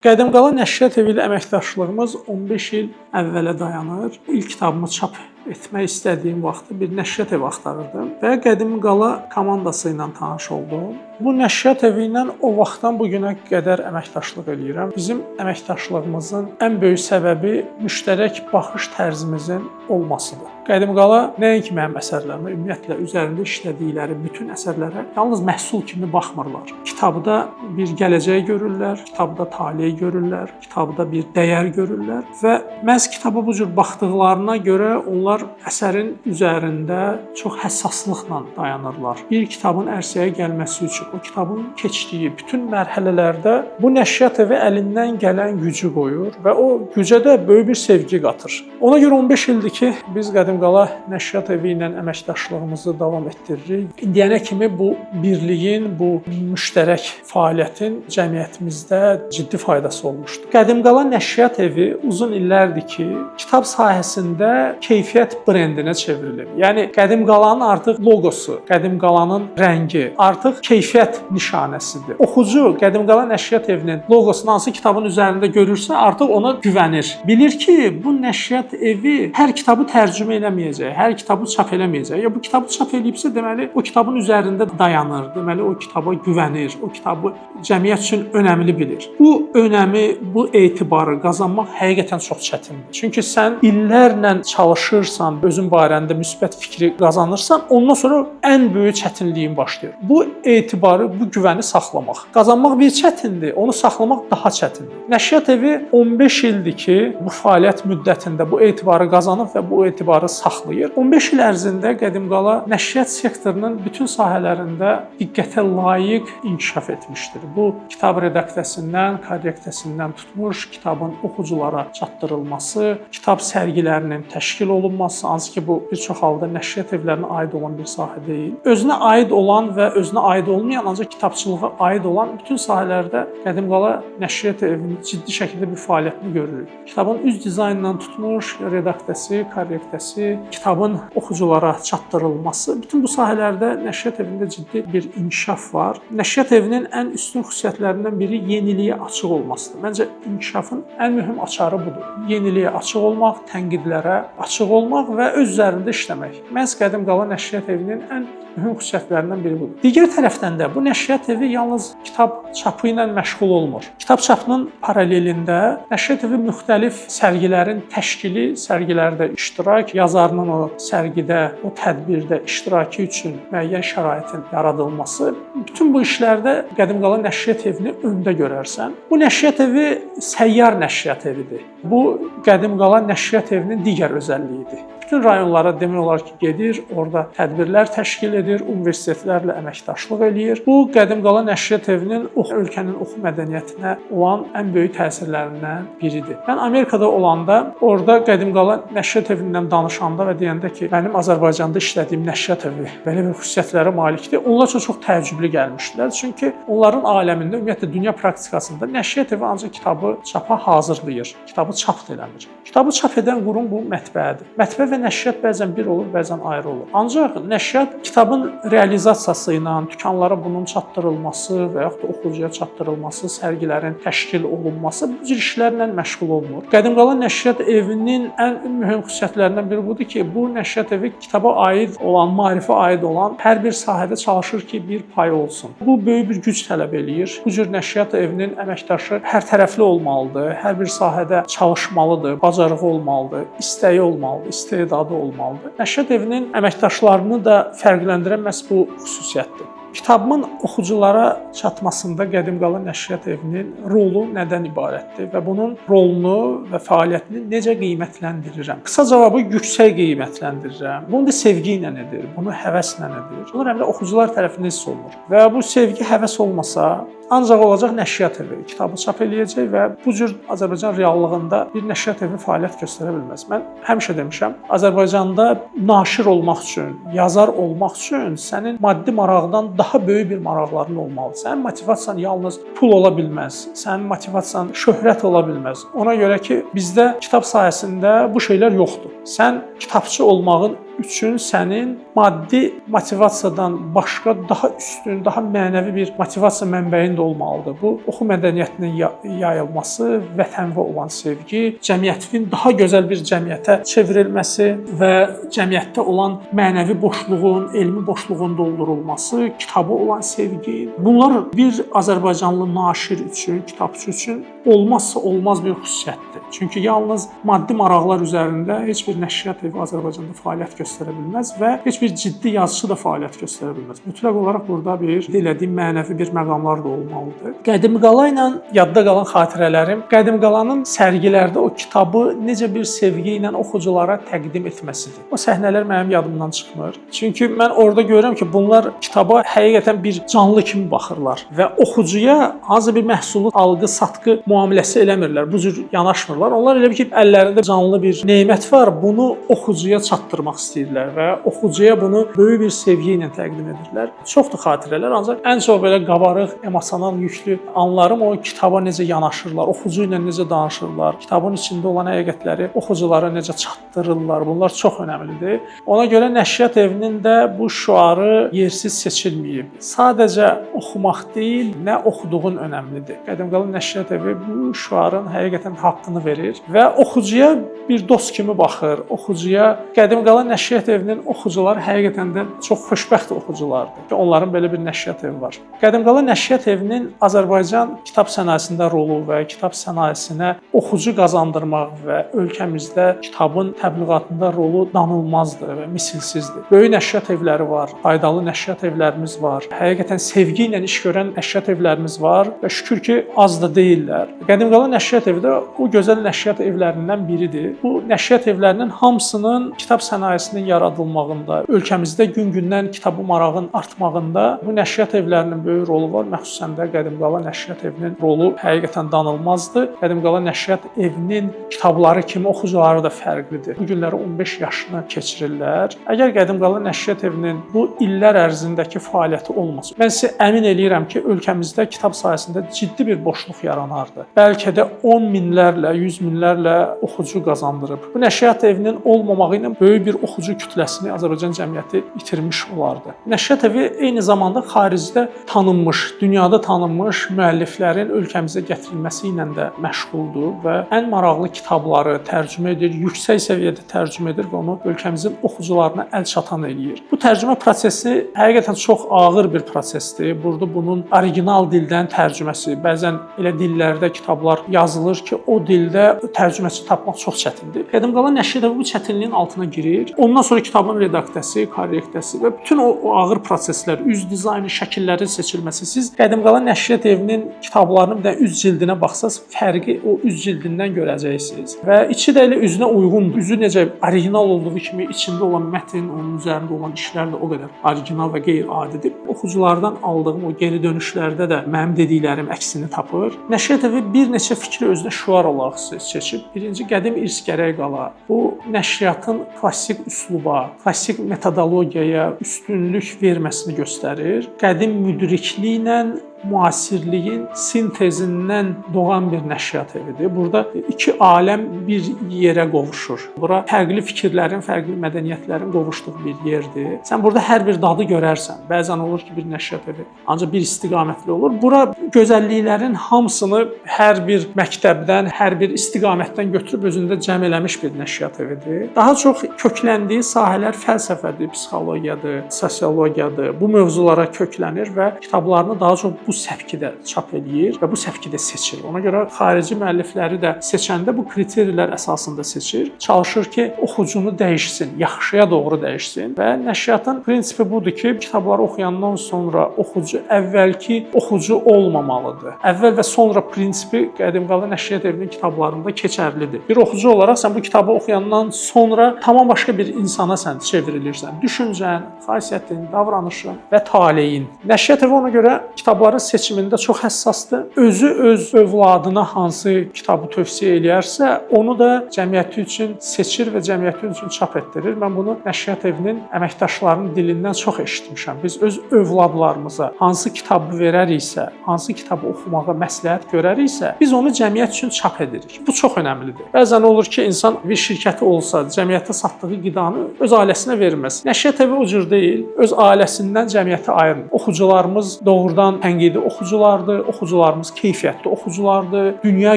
Qədimqala Nəşriyyat evi ilə əməkdaşlığımız 15 il əvvələ dayanır. İlk kitabımı çap etmək istədiyim vaxtı bir nəşriyyat evi axtarırdım və Qədimqala komandası ilə tanış oldum. Bu nəşriyyat evi ilə o vaxtdan bu günə qədər əməkdaşlıq eləyirəm. Bizim əməkdaşlığımızın ən böyük səbəbi müştərək baxış tərzimizin olmasıdır. Qədimqala nəinki mənim əsərlərimə, ümumiyyətlə üzərində işlədikləri bütün əsərlərə yalnız məhsul kimi baxmırlar. Kitabda bir gələcək görürlər, kitabda taleyi görürlər, kitabda bir dəyər görürlər və məhz kitaba bu cür baxdıqlarına görə onlar əsərin üzərində çox həssaslıqla dayanırlar. Bir kitabın ərsəyə gəlməsi üçün o kitabın keçdiyi bütün mərhələlərdə bu nəşriyyat evi əlindən gələn gücü qoyur və o gücə də böyük bir sevgi qatır. Ona görə 15 ildir ki, biz Qədimqala Nəşriyyat evi ilə əməkdaşlığımızı davam etdiririk. İndiyənə kimi bu birliyin, bu müştərək fəaliyyətin cəmiyyətimizdə ciddi faydası olmuşdur. Qədimqala Nəşriyyat evi uzun illərdir ki, kitab sahəsində keyfiyyət brendinə çevrilib. Yəni Qədimqalanın artıq loqosu, Qədimqalanın rəngi artıq keyfiyyət nişanəsidir. Oxucu Qədimqala Nəşriyyat evinin loqosunu hansı kitabın üzərində görürsə, artıq ona güvənir. Bilir ki, bu nəşriyyat evi hər kitabı tərcümə eləməyəcək, hər kitabı çap eləməyəcək. Ya bu kitabı çap eləyibsə, deməli o kitabın üzərində dayanır, deməli o kitaba güvənir, o kitabı cəmiyyət üçün önəmli bilir. Bu önəmi, bu etibarı qazanmaq həqiqətən çox çətindir. Çünki sən illərlə çalışırsan, özün barəndə müsbət fikri qazanırsan, ondan sonra ən böyük çətinliyin başlayır. Bu etibarı, bu güvəni saxlamaq. Qazanmaq bir çətindir, onu saxlamaq daha çətindir. Nəşriyyat evi 15 ildir ki, bu fəaliyyət müddətində bu etibarı qazanıb və bu etibarı saxlayır. 15 il ərzində Qədimqala nəşriyyat sektorunun bütün sahələrində diqqətə layiq inkişaf etmişdir. Bu kitab redaksiyasından, korreksiyasından tutmuş, kitabın oxuculara çatdırılması, kitab sərgilərinin təşkil olunması, hansı ki bu bir çox halda nəşriyyat evlərinə aid olan bir sahə deyil. Özünə aid olan və özünə aid olmayan, ancaq kitabçılığa aid olan bütün sahələrdə Qədimqala Nəşriyyat evinin ciddi şəkildə bir fəaliyyətini görürük. Kitabın üz dizaynından tutmuş, redaksiyası, korreksiyası, kitabın oxuculara çatdırılması, bütün bu sahələrdə Nəşriyyat evində ciddi bir inkişaf var. Nəşriyyat evinin ən üstün xüsusiyyətlərindən biri yeniliyə açıq olmasıdır. Məncə inkişafın ən mühüm açarı budur. Yeniliyə açıq olmaq, tənqidlərə açıq olmaq və öz üzərində işləmək. Məhz Qədimqala Nəşriyyat evinin ən mühüm xüsusiyyətlərindən biri budur. Digər tərəfdən də bu nəşriyyat evi yalnız kitab çapı ilə məşğul olmur. Kitab çapının paralelində nəşriyyat evi müxtəlif sərgilərin təşkili, sərgilərdə iştirak, yazarının o sərgidə, o tədbirdə iştirakı üçün müəyyən şəraitin yaradılması, bütün bu işlərdə Qədimqala Nəşriyyat evini öndə görərsən. Bu nəşriyyat evi səyyar nəşriyyat evidir. Bu Qədimqala Nəşriyyat evinin digər özəlliyidir. Bütün rayonlara demək olar ki, gedir, orada tədbirlər təşkil edir, universitetlərlə əməkdaşlıq eləyir. Bu Qədimqala Nəşriyyat evinin ölkənin oxu mədəniyyətinə olan ən böyük təsirlərindən biridir. Mən Amerikada olanda, orada Qədimqala Nəşriyyat evindən danışanda və deyəndə ki, mənim Azərbaycanda işlədiyim nəşriyyat evi belə bir xüsusiyyətlərə malikdir, onlar çox təəccüblü gəlmişdilər. Çünki onların aləmində, ümumiyyətlə dünya praktikasında nəşriyyat evi ancaq kitabı çapa hazırlayır, kitabı çap eləmir. Kitabı çap edən qurum bu mətbəədir. Mətbə və nəşriyyat bəzən bir olur, bəzən ayrı olur. Ancaq nəşriyyat kitabın realizasiyası ilə, dükanlara bunun çatdırılması və yaxud da oxucuya çatdırılması, sərgilərin təşkil olunması bu cür işlərlə məşğul olunur. Qədimqala Nəşriyyat evinin ən mühüm xüsusiyyətlərindən biri budur ki, bu nəşriyyat evi kitaba aid olan, maarifə aid olan hər bir sahədə çalışır ki, bir pay olsun. Bu böyük bir güc tələb eləyir. Bu cür nəşriyyat evinin əməkdaşı hər tərəfli olmalıdır, hər bir sahədə çalışmalıdır, bacarığı olmalıdır, istəyi olmalıdır, istedadı olmalıdır. Nəşriyyat evinin əməkdaşlarını da fərqləndirən məhz bu xüsusiyyətdir. Kitabımın oxuculara çatmasında Qədimqala Nəşriyyat evinin rolu nədən ibarətdir və bunun rolunu və fəaliyyətini necə qiymətləndirirəm? Qısa cavabı yüksək qiymətləndirirəm. Bunu da sevgi ilə edir, bunu həvəslə edir. Bunlar həm də oxucular tərəfindən hiss olunur. Və bu sevgi, həvəs olmasa, ancaq olacaq nəşriyyat evi. Kitabı çap eləyəcək və bu cür Azərbaycan reallığında bir nəşriyyat evi fəaliyyət göstərə bilməz. Mən həmişə demişəm, Azərbaycanda naşir olmaq üçün, yazar olmaq üçün sənin maddi maraqdan daha böyük bir maraqların olmalı. Sənin motivasiyan yalnız pul ola bilməz. Sənin motivasiyan şöhrət ola bilməz. Ona görə ki, bizdə kitab sahəsində bu şeylər yoxdur. Sən kitabçı olmağın üçün sənin maddi motivasiyadan başqa daha üstün, daha mənəvi bir motivasiya mənbəyin də olmalıdır. Bu oxu mədəniyyətinin yayılması, vətənə olan sevgi, cəmiyyətin daha gözəl bir cəmiyyətə çevrilməsi və cəmiyyətdə olan mənəvi boşluğun, elmi boşluğun doldurulması, kitaba olan sevgi. Bunlar bir Azərbaycanlı naşir üçün, kitabçı üçün olmazsa olmaz bir xüsusiyyətdir. Çünki yalnız maddi maraqlar üzərində heç bir nəşriyyat evi Azərbaycanda fəaliyyət göstərə bilməz və heç bir ciddi yazıçı da fəaliyyət göstərə bilməz. Mütləq olaraq burada bir dilədiyim mənəvi bir məqamlar da olmalıdır. Qədim Qala ilə yadda qalan xatirələrim, Qədim Qalanın sərgilərdə o kitabı necə bir sevgi ilə oxuculara təqdim etməsidir. O səhnələr mənim yadımdan çıxmır. Çünki mən orada görürəm ki, bunlar kitaba həqiqətən bir canlı kimi baxırlar və oxucuya hansı bir məhsulu alqı-satqı müamiləsi eləmirlər. Bu cür yanaşmırlar. Onlar elə bir ki, əllərində canlı bir nemət var. Bunu oxucuya çatdırmaq istəyirlər və oxucuya bunu böyük bir sevgi ilə təqdim edirlər. Çoxdur xatirələr, ancaq ən çox belə qabarıq, emosional yüklü anlarım o kitaba necə yanaşırlar, oxucu ilə necə danışırlar, kitabın içində olan həqiqətləri oxuculara necə çatdırırlar. Bunlar çox önəmlidir. Ona görə nəşriyyat evinin də bu şüarı yersiz seçilməyib. Sadəcə oxumaq deyil, nə oxuduğun önəmlidir. Qədim Qala nəşriyyat evi bu şüarın həqiqətən haqqını verir və oxucuya bir dost kimi baxır. Oxucuya Qədim Qala nəşriyyat evinin oxucuları həqiqətən də çox xoşbəxt oxuculardır ki, onların belə bir nəşriyyat evi var. Qədim Qala nəşriyyat evinin Azərbaycan kitab sənayesində rolu və kitab sənayesinə oxucu qazandırmaq və ölkəmizdə kitabın təbliğatında rolu danılmazdır və misilsizdir. Böyük nəşriyyat evləri var, faydalı nəşriyyat evlərimiz var. Həqiqətən sevgi ilə iş görən nəşriyyat evlərimiz var və şükür ki, az da deyillər. Qədim Qala nəşriyyat evi də o gözəl nəşriyyat evlərindən biridir. Bu nəşriyyat evlərinin hamısının kitab sənayesinin yaradılmağında, ölkəmizdə gün-gündən kitaba marağın artmağında bu nəşriyyat evlərinin böyük rolu var. Məxsusən də Qədim Qala nəşriyyat evinin rolu həqiqətən danılmazdır. Qədim Qala nəşriyyat evinin kitabları kimi oxucuları da fərqlidir. Bu günləri 15 yaşını keçirirlər. Əgər Qədim Qala nəşriyyat evinin bu illər ərzindəki fəaliyyəti olmasa, mən sizə əmin eləyirəm ki, ölkəmizdə kitab sahəsində ciddi bir boşluq yaranardı. Bəlkə də 10 minlərlə, 100 minlərlə oxucu qazandırıb. Bu nəşriyyat evinin olmamağı ilə böyük bir oxucu kütləsini Azərbaycan cəmiyyəti itirmiş olardı. Nəşriyyat evi eyni zamanda xaricdə tanınmış, dünyada tanınmış müəlliflərin ölkəmizə gətirilməsi ilə də məşğuldur və ən maraqlı kitabları tərcümə edir, yüksək səviyyədə tərcümə edir və onu ölkəmizin oxucularına əlçatan eləyir. Bu tərcümə prosesi həqiqətən çox ağır bir prosesdir. Burada bunun orijinal dildən tərcüməsi, bəzən elə dillərdə kitablar yazılır ki, o dildə tərcüməçi tapmaq çox çətindir. Qədim Qala nəşriyyat evi bu çətinliyin altına girir. Ondan sonra kitabın redaksiyası, korreksiyası və bütün o ağır proseslər, üz dizaynı, şəkillərin seçilməsi. Siz Qədim Qala nəşriyyat evinin kitablarının bir də üz cildinə baxsaz, fərqi o üz cildindən görəcəksiniz. Və içi də elə üzünə uyğundur. Üzü necə orijinal olduğu kimi içində olan mətn, onun üzərində olan işlər də o qədər orijinal və qeyri-adidir. Oxuculardan aldığım o geri dönüşlərdə də mənim dediklərim əksini tapır. Nəşriyyat evi bir neçə fikri özünə şüar olaraq seçib. Birinci, qədim irs gərək qala. Bu nəşriyyatın klassik üsluba, klassik metodologiyaya üstünlük verməsini göstərir. Qədim müdrikliklə müasirliyin sintezindən doğan bir nəşriyyat evidir. Burada iki aləm bir yerə qovuşur. Bura fərqli fikirlərin, fərqli mədəniyyətlərin qovuşduğu bir yerdir. Sən burada hər bir dadı görərsən. Bəzən olur ki, bir nəşriyyat evi ancaq bir istiqamətli olur. Bura gözəlliklərin hamısını hər bir məktəbdən, hər bir istiqamətdən götürüb özündə cəm eləmiş bir nəşriyyat evidir. Daha çox kökləndiyi sahələr fəlsəfədir, psixologiyadır, sosiologiyadır. Bu mövzulara köklənir və kitablarını daha çox bu səpkidə çap eləyir və bu səpkidə seçir. Ona görə xarici müəllifləri də seçəndə bu kriterlər əsasında seçir. Çalışır ki, oxucunu dəyişsin, yaxşıya doğru dəyişsin və nəşriyyatın prinsipi budur ki, kitabları oxuyandan sonra oxucu əvvəlki oxucu olmamalıdır. Əvvəl və sonra prinsipi Qədim Qala nəşriyyat evinin kitablarında keçərlidir. Bir oxucu olaraq sən bu kitabı oxuyandan sonra tamam başqa bir insana sən çevrilirsən. Düşüncən, xasiyyətin, davranışın və taleyin. Nəşriyyat evi ona görə kitabları seçimində çox həssasdır. Özü öz övladına hansı kitabı tövsiyə eləyərsə, onu da cəmiyyəti üçün seçir və cəmiyyəti üçün çap etdirir. Mən bunu nəşriyyat evinin əməkdaşlarının dilindən çox eşitmişəm. Biz öz övladlarımıza hansı kitabı verəriksə, hansı kitabı oxumağa məsləhət görəriksə, biz onu cəmiyyət üçün çap edirik. Bu çox önəmlidir. Bəzən olur ki, insan bir şirkəti olsa, cəmiyyətə satdığı qidanı öz ailəsinə verməz. Nəşriyyat evi o cür deyil. Öz ailəsindən cəmiyyəti ayırır. Oxucularımız doğrudan tənqidi oxuculardır, oxucularımız keyfiyyətli oxuculardır, dünya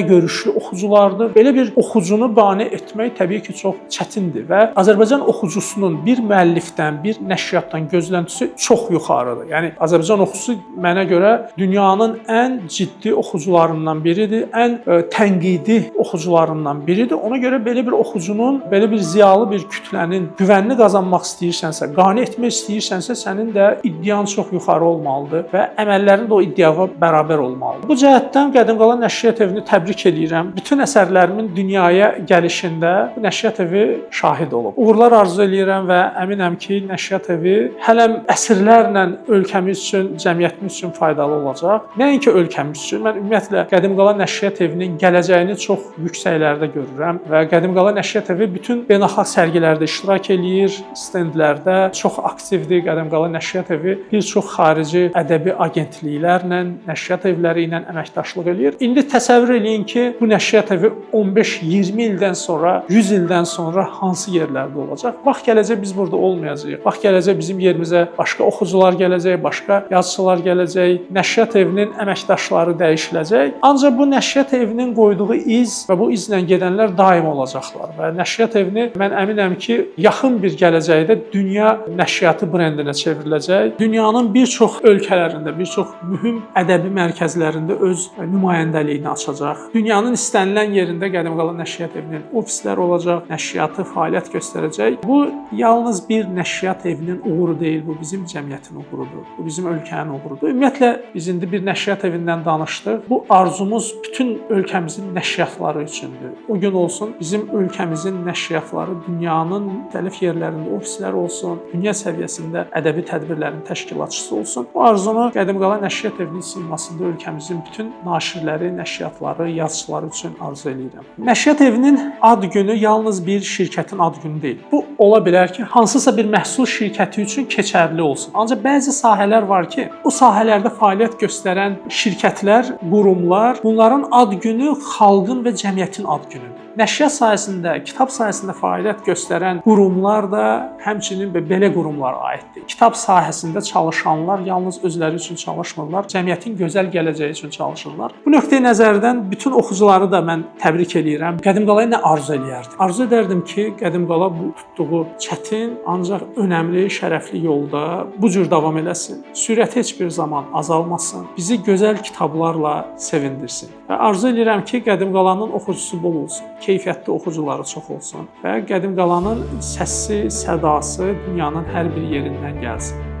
görüşlü oxuculardır. Belə bir oxucunu bane etmək təbii ki, çox çətindir və Azərbaycan oxucusunun bir müəllifdən, bir nəşriyyatdan gözləntisi çox yuxarıdır. Yəni Azərbaycan oxucusu mənə görə dünyanın ən ciddi oxucularından biridir, ən tənqidi oxucularından biridir. Ona görə belə bir oxucunun, belə bir ziyalı bir kütlənin güvənini qazanmaq istəyirsənsə, qane etmək istəyirsənsə, sənin də iddian çox yuxarı olmalıdır və əməllərin də o iddiaya bərabər olmalıdır. Bu cəhətdən Qədim Qala Nəşriyyat Evini təbrik edirəm. Bütün əsərlərimin dünyaya gəlişində bu Nəşriyyat Evi şahid olub. Uğurlar arzu edirəm və əminəm ki, Nəşriyyat Evi hələm əsrlərlə ölkəmiz üçün, cəmiyyətimiz üçün faydalı olacaq. Nəinki ölkəmiz üçün. Mən ümumiyyətlə Qədim Qala Nəşriyyat Evinin gələcəyini çox yüksəklərdə görürəm və Qədim Qala Nəşriyyat Evi bütün beynəlxalq sərgilərdə iştirak eləyir, stendlərdə çox aktivdir. Qədim Qala Nəşriyyat Evi bir çox xarici ədəbi agentliklərlə, nəşriyyat evləri ilə əməkdaşlıq eləyir. İndi təsəvvür eləyin ki, bu Nəşriyyat Evi 15-20 ildən sonra, 100 ildən sonra hansı yerlərdə olacaq? Vaxt gələcək biz burada olmayacağıq. Vaxt gələcək bizim yerimizə başqa oxucular gələcək, başqa yazıçılar gələcək. Nəşriyyat Evinin əməkdaşları dəyişiləcək. Ancaq bu Nəşriyyat Evinin qoyduğu iz və bu izlə gedənlər daim olacaqlar və Nəşriyyat Evini mən əminəm ki, yaxın bir gələcəkdə dünya nəşriyyatı brendinə çevriləcək. Dünyanın bir çox ölkələrində, bir çox mühüm ədəbi mərkəzlərində öz nümayəndəliyini açacaq. Dünyanın istənilən yerində Qədim Qala Nəşriyyat Evinin ofisləri olacaq, nəşriyyatı fəaliyyət göstərəcək. Bu yalnız bir nəşriyyat evinin uğuru deyil, bu bizim cəmiyyətin uğurudur. Bu bizim ölkənin uğurudur. Ümumiyyətlə biz indi bir nəşriyyat evindən danışdıq. Bu arzumuz bütün ölkəmizin nəşriyyatları üçündür. O gün olsun bizim ölkəmizin nəşriyyatları dünyanın müxtəlif yerlərində ofislər olsun, dünya səviyyəsində ədəbi tədbirlərin təşkilatçısı olsun. Bu arzunu Qədim Qala Nəşriyyat Evinin simasında ölkəmizin bütün naşirləri, nəşriyyatları, yazıçıları üçün arzu edirəm. Nəşriyyat Evinin ad günü yalnız bir şirkətin ad günü deyil. Bu ola bilər ki, hansısa bir məhsul şirkəti üçün keçərli olsun. Ancaq bəzi sahələr var ki, o sahələrdə fəaliyyət göstərən şirkətlər, qurumlar, bunların ad günü xalqın və cəmiyyətin ad günüdür. Nəşriyyat sahəsində, kitab sahəsində fəaliyyət göstərən qurumlar da həmçinin belə qurumlara aiddir. Kitab sahəsində çalışanlar yalnız özləri üçün çalışmırlar, cəmiyyətin gözəl gələcəyi üçün çalışırlar. Bu nöqteyi nəzərdən bütün oxucuları da mən təbrik edirəm. Qədim Qalaya nə arzu eləyərdim? Arzu edərdim ki, Qədim Qala bu tutduğu çətin, ancaq önəmli, şərəfli yolda bu cür davam eləsin. Sürəti heç bir zaman azalmasın. Bizi gözəl kitablarla sevindirsin. Və arzu edirəm ki, Qədim Qalanın oxucusu bol olsun. Keyfiyyətli oxucuları çox olsun və Qədim Qalanın səsi, sədası dünyanın hər bir yerindən gəlsin.